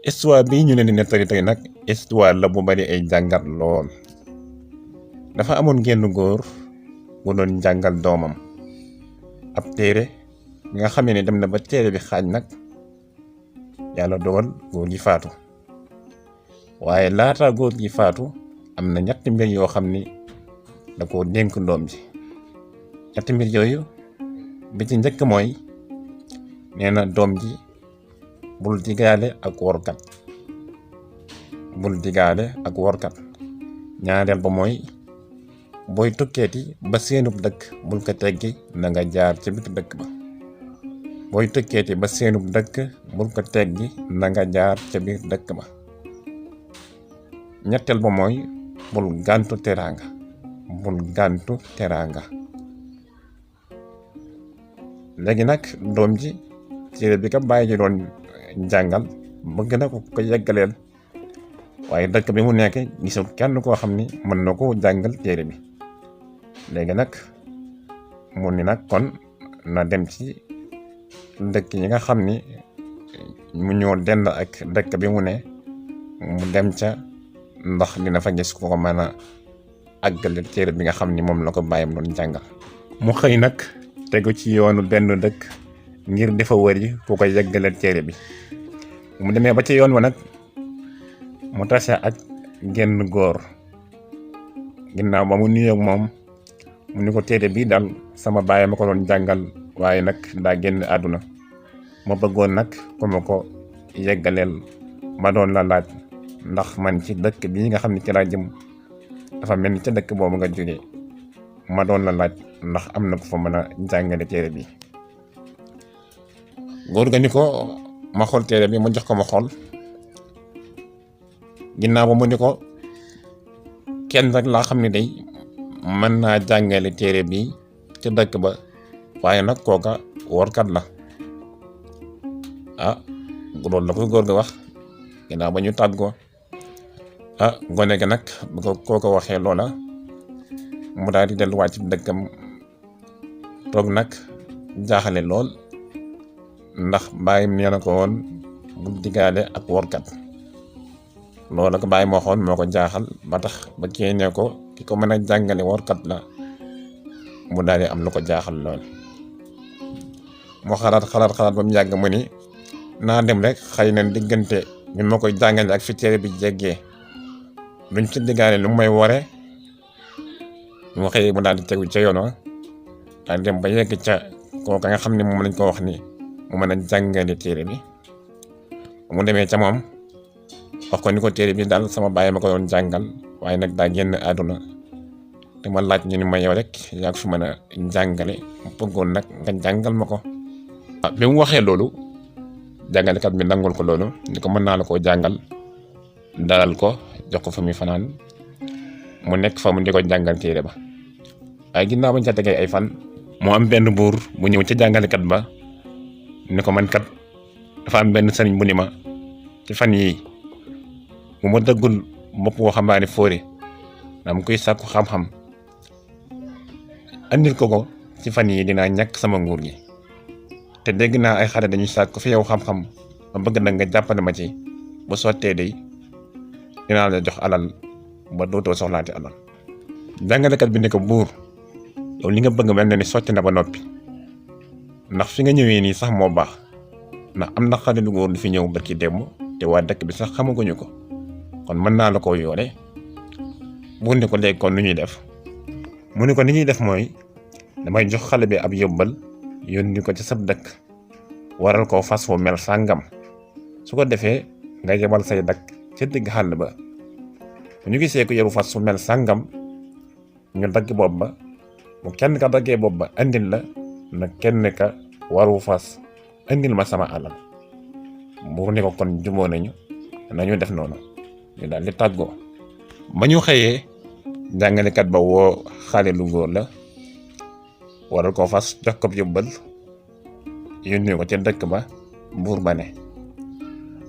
histoire bii ñu leen di nettali tey nag histoire la bu bari ay jàngat lool. dafa amoon genn góor bu doon jàngal doomam ab téere nga xamee ne dem na ba téere bi xaaj nag yàlla dogal góor gi faatu. waaye laata góor gi faatu am na ñetti mbir yoo xam ni da ko dénk doom ji. ñetti mbir yooyu bi ci njëkk mooy nee na doom ji bul digaale ak workat. ñaareel ba mooy booy tukkeeti ba seenub dëkk bul ko teggi na nga jaar ca biir dëkk ba. ñetteel ba mooy bul gàntu teraanga. léegi nag doom ji téere bi ka bàyyi ji doon jàngal bëgg na ko yeggaleel, waaye dëkk bi mu nekk gisul kenn koo xam ni mën na ko jàngal téere bi. léegi nag mu ni nag kon na dem ci dëkk yi nga xam ni mu ñoo dend ak dëkk bi mu ne mu dem ca ndax dina fa gis ko mën a àggale téere bi nga xam ni moom la ko bàyyam doon jàngal. mu xëy nag tegu ci yoonu benn dëkk ngir dafa wëri ku ko yeggaleel téere bi. mu demee ba ci yoon wa nag mu tase ak genn góor. ginnaaw ba mu nuyoog moom mu ni ko téere bi daal sama baay ma ko doon jàngal waaye nag daa génn àdduna. ma bëggoon nag ku ma ko yeggaleel ma doon la laaj ndax man ci dëkk bii nga xam ne ci laa jëm dafa mel ni ca dëkk boobu nga jógee, ma doon la laaj ndax am na ko fa mën a jàngale téere bi. góor ga ni ko ma xool téere bi, mu jox ko ma xool. ginnaaw ba mu ni ko kenn rek laa xam ne day mën naa jàngale téere bi ca dëkk ba, waaye nag kooka workat la. loolu la ko góor ga wax. ginnaaw ba ñu tàggoo gone ga nag bu ko kooka waxee loola mu daal di delluwaat ci dëkkam toog nag jaaxale lool, ndax bàyyim nee na ko woon bul digaale ak workat. loola ko bàyyi moo xoon moo ko jaaxal ba tax ba kii ne ko ki ko mën a jàngale workat la, mu daal di am lu ko jaaxal lool. mu xalaat ba mu yàgg mu ni naa dem rek, xëy na diggante bi ma koy jàngale ak fi téere bi jéggee luñ ci diggaale lu may ware. mu xëyee mu daal di tegu ca yoon wa daal dem ba yegg ca kooka nga xam ne moom lañ ko wax ni mu mën a jàngale téere bi. mu demee ca moom wax ko ni ko téere bi daal sama baay ma ko doon jàngal waaye nag daa génn àdduna, te ma laaj ñu ni ma yow rek yaa ko fi mën a jàngale, mu bëggoon nag nga jàngal ma ko. bi mu waxee loolu jàngalekat bi nangul ko loolu ni ko mën naa la koo jàngal, dalal ko jox ko fa muy fanaan mu nekk fa mu di ko jàngal téere ba. waaye ginnaaw bañ ca tegee ay fan moo am benn buur bu ñëw ca jàngalekat ba ni ko man kat dafa am benn sëriñ bu ni ma ci fan yii bu ma dëggul bopp waxambaane fóore dama koy sàkku xam-xam andil ko ci fan yii dinaa ñàkk sama nguur gi, te dégg naa ay xale dañuy sàkku fi yow xam-xam, ma bëgg nag nga jàppale ma ci bu sottee day dinaa la jox alal ba dootoo soxlaati alal. jàngalekat bi ne ko buur yow li nga bëgg mel na ni sotti na ba noppi, ndax fi nga ñëwee nii sax moo baax, ndax am na xale lu góor lu fi ñëw barki démb te waa dëkk bi sax xamaguñu ko, kon mën naa la koo yoore. buur ne ko léegi kon lu ñuy def? mu ne ko ni ñuy def mooy damay jox xale bi ab yóbbal yónni ko ci sab dëkk, waral koo fas wu mel sàngam. su ko defee nga yebal say dak ca digg xàll ba, bu ñu gisee ko yebu fas wu mel sàngam ñu dagg bopp ba, bu kenn ka daggee bopp ba andil la, na kenn ka waru fas andil ma sama alal. buur ne ko kon juboo nañu def noonu. ñu daal di tàggoo. ba ñu xëyee jàngalekat ba woo xale lu góor la, waral koo fas jox ko yóbbal yónni ko ca dëkk ba. buur ba ne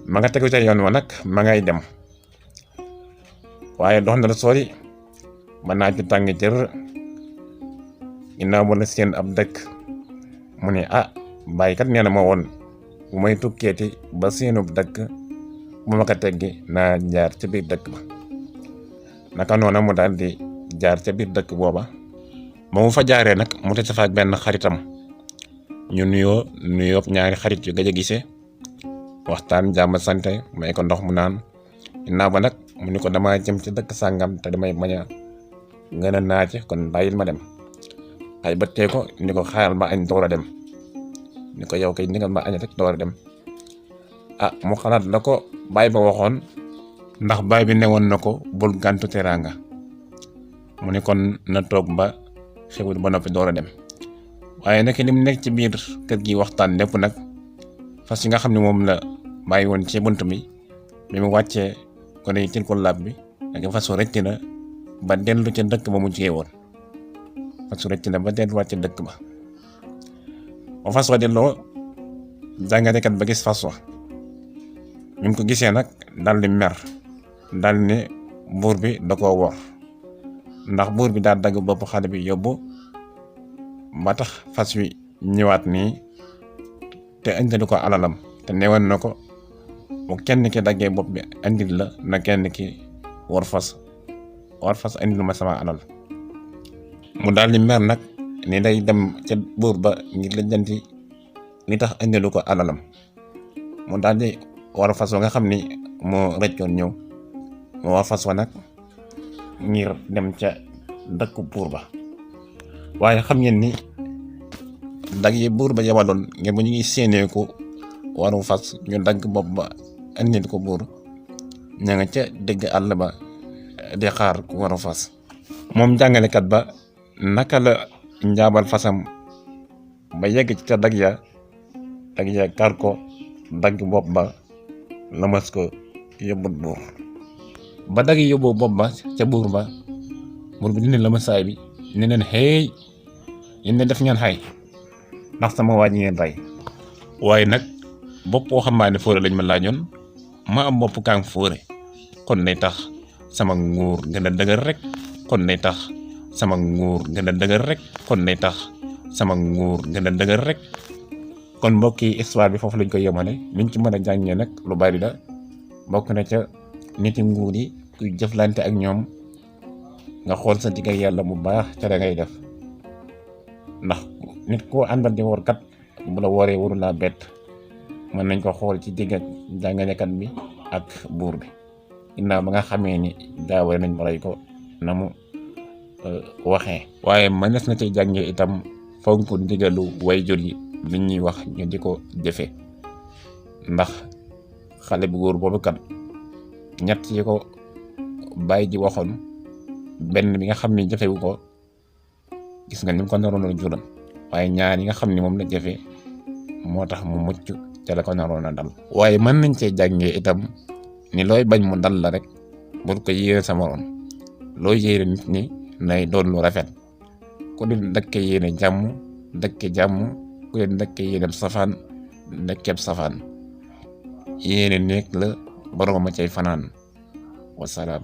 ma nga tegu ca yoon wa nag ma ngay dem, waaye dox na la sori ba naaj bi tàng jër. ginnaaw ba la seen ab dëkk mu ne bàyyikat nee na ma woon bu may tukkeeti ba seenub dëkk bu ma ko teggi naa jaar ca biir dëkk ba. naka noona mu daal di jaar ca biir dëkk booba ba mu fa jaaree nag mu tase fa ak benn xaritam ñu nuyoo ñaari xarit yu gëj a gisee waxtaan jàmm sante may ko ndox mu naan. ginnaaw ba nag mu ni ko dama jëm ci dëkk sàngam te damay bañ a gën a naaje kon bàyyil ma dem. ay bëttee ko ni ko xaaral ma añ door a dem. ni ko yow kay ndigal ma añ rek door a dem. mu xalaat la ko baay ba waxoon ndax baay bi newoon na ko bul gàntu teraanga. mu ni kon na toog ba xewul ba noppi door a dem. waaye nag li mu nekk ci biir kër gi waxtaan lépp nag fas yi nga xam ne moom la bàyyi woon ci bunt bi mu wàccee ko ne til ko laab bi ak fasu rëcc na ba dellu ca dëkk ba mu jugee woon. fasu rëcc na ba delluwaat ca dëkk ba. ba fas wa delloo jàngalekat ba gis fas wa bi mu ko gisee nag dal di mer dal ne buur bi da koo wor ndax buur bi daal dagg bopp xale bi yóbbu ba tax fas wi ñëwaat nii te indil ko alalam te newoon na ko bu kenn ki daggee bopp bi indil la na kenn ki war fas indil ma sama alal. mu daal di mer nag ni day dem ca buur ba ngir lijjanti li tax indilu ko alalam. mu daal di war fas wa nga xam ni moo rëccoon ñëw mu war fas wa nag ngir dem ca dëkku buur ba. waaye xam ngeen ni dag yi buur ba yabaloon ngir bu ñu ngi séenee ko waru fas ñu dagg bopp ba indil ko buur ña nga ca dégg àll ba di xaar ku waru fas. moom jàngalekat ba naka la njaabal fasam ba yegg ci ca dag ya kar ko dagg bopp ba lamas ko yóbbut buur. ba dag yi yóbbu bopp ba ca buur ba buur bi dindi lamasaay bi ne leen xëy yéen ne def ngeen xay ndax sama waa ji ngeen rey. waaye nag bopp waxambaane fóore lañ ma laajoon ma am bopp kaang fóore kon day tax sama nguur gën a dëgër rek kon day tax sama nguur gën a dëgër rek kon day tax sama nguur gën a dëgër rek. kon mbokki histoire bi foofu lañ koy yemale liñ ci mën a jàngee nag lu bari la bokk na ca niti nguur yi kuy jëflante ak ñoom nga xool sa digg ak yàlla bu baax ca da ngay def ndax nit koo àndal di wor kat bu la woree waru laa bett. mën nañ ko xool ci digg ak jàngalekat bi ak buur bi ginnaaw ba nga xamee ni jaawale nañ ma rey ko na mu waxee. waaye mënees na ci jàngee itam fonk ndigalu wayjur yi li ñuy wax ñu di ko jëfe ndax xale bu góor boobu kat ñett yi ko bàyyi ji waxoon benn bi nga xam ni jëfewu ko gis nga ni mu ko naroon a jural waaye ñaar yi nga xam ni moom la jëfe moo tax mu mucc ca la ko naroon a dal. waaye mën nañ cee jàngee itam ni looy bañ mu dal la rek bul ko yéene sa moroom loo yéene nit ñi nay doon lu rafet ku di dëkke yéene jàmm dëkke jàmm ku di dëkke yéene safaan dëkkeeb safaan yéene nekk la boroom a cay fanaan wasalaam.